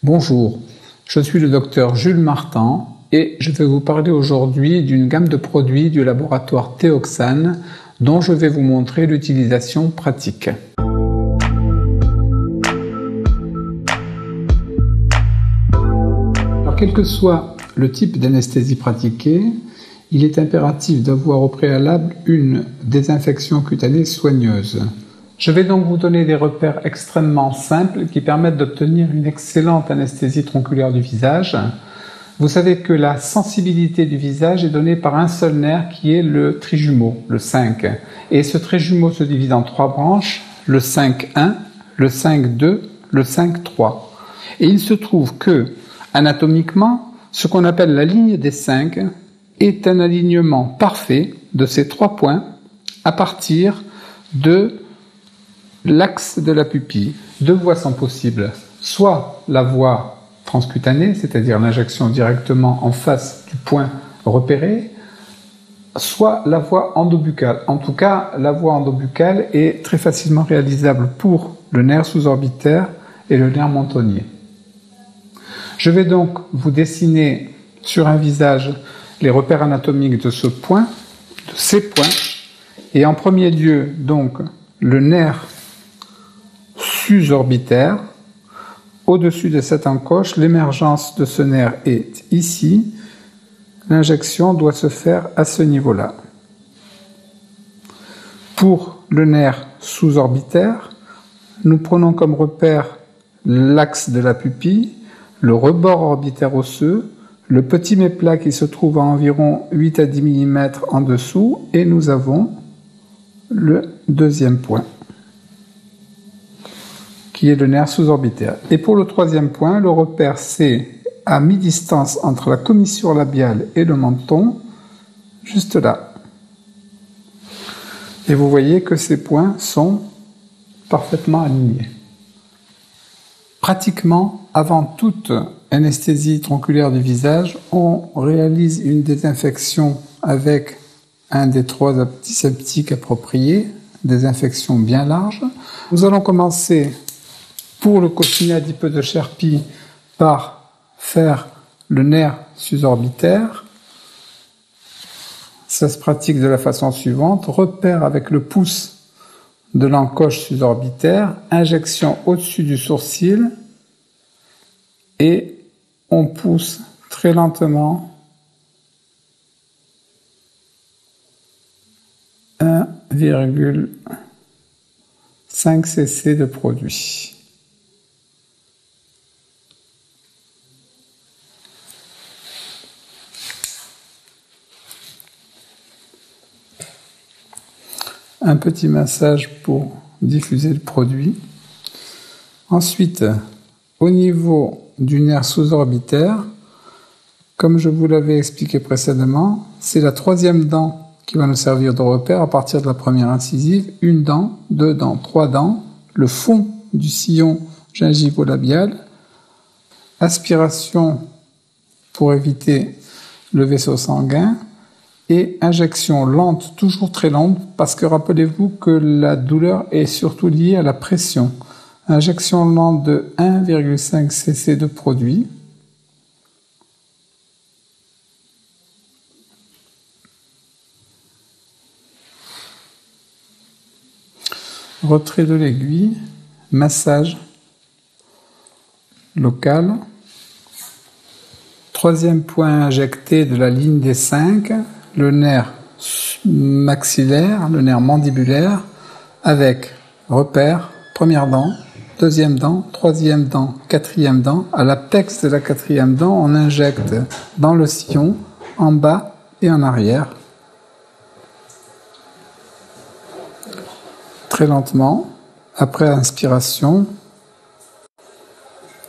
Bonjour, je suis le docteur Jules Martin et je vais vous parler aujourd'hui d'une gamme de produits du laboratoire Théoxane dont je vais vous montrer l'utilisation pratique. Alors, quel que soit le type d'anesthésie pratiquée, il est impératif d'avoir au préalable une désinfection cutanée soigneuse. Je vais donc vous donner des repères extrêmement simples qui permettent d'obtenir une excellente anesthésie tronculaire du visage. Vous savez que la sensibilité du visage est donnée par un seul nerf qui est le trijumeau, le 5. Et ce trijumeau se divise en 3 branches, le 5-1, le 5-2, le 5-3. Et il se trouve que, anatomiquement, ce qu'on appelle la ligne des 5 est un alignement parfait de ces 3 points à partir de l'axe de la pupille. 2 voies sont possibles, soit la voie transcutanée, c'est-à-dire l'injection directement en face du point repéré, soit la voie endobuccale. En tout cas, la voie endobuccale est très facilement réalisable pour le nerf sous-orbitaire et le nerf mentonnier. Je vais donc vous dessiner sur un visage les repères anatomiques de ce point, de ces points, et en premier lieu, donc, le nerf sus-orbitaire. Au-dessus de cette encoche, l'émergence de ce nerf est ici. L'injection doit se faire à ce niveau-là. Pour le nerf sous-orbitaire, nous prenons comme repère l'axe de la pupille, le rebord orbitaire osseux, le petit méplat qui se trouve à environ 8 à 10 mm en dessous, et nous avons le deuxième point, qui est le nerf sous-orbitaire. Et pour le troisième point, le repère c'est à mi-distance entre la commissure labiale et le menton, juste là. Et vous voyez que ces points sont parfaitement alignés. Pratiquement, avant toute anesthésie tronculaire du visage, on réalise une désinfection avec un des 3 antiseptiques appropriés, désinfection bien large. Nous allons commencer pour le cochinet adipeux de Cherpi par faire le nerf sus-orbitaire. Ça se pratique de la façon suivante. Repère avec le pouce de l'encoche sus-orbitaire, injection au-dessus du sourcil et on pousse très lentement 1,5 cc de produit. Un petit massage pour diffuser le produit. Ensuite, au niveau du nerf sous-orbitaire, comme je vous l'avais expliqué précédemment, c'est la 3e dent qui va nous servir de repère à partir de la première incisive. 1 dent, 2 dents, 3 dents, le fond du sillon gingivo-labial, aspiration pour éviter le vaisseau sanguin, et injection lente, toujours très lente, parce que rappelez-vous que la douleur est surtout liée à la pression. Injection lente de 1,5 cc de produit. Retrait de l'aiguille, massage local. 3e point injecté de la ligne des 5. Le nerf maxillaire, le nerf mandibulaire, avec repère, 1re dent, 2e dent, 3e dent, 4e dent. À l'apex de la 4e dent, on injecte dans le sillon, en bas et en arrière. Très lentement, après inspiration,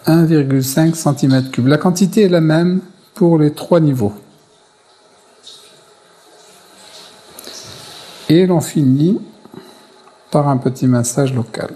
1,5 cm3. La quantité est la même pour les 3 niveaux. Et l'on finit par un petit massage local.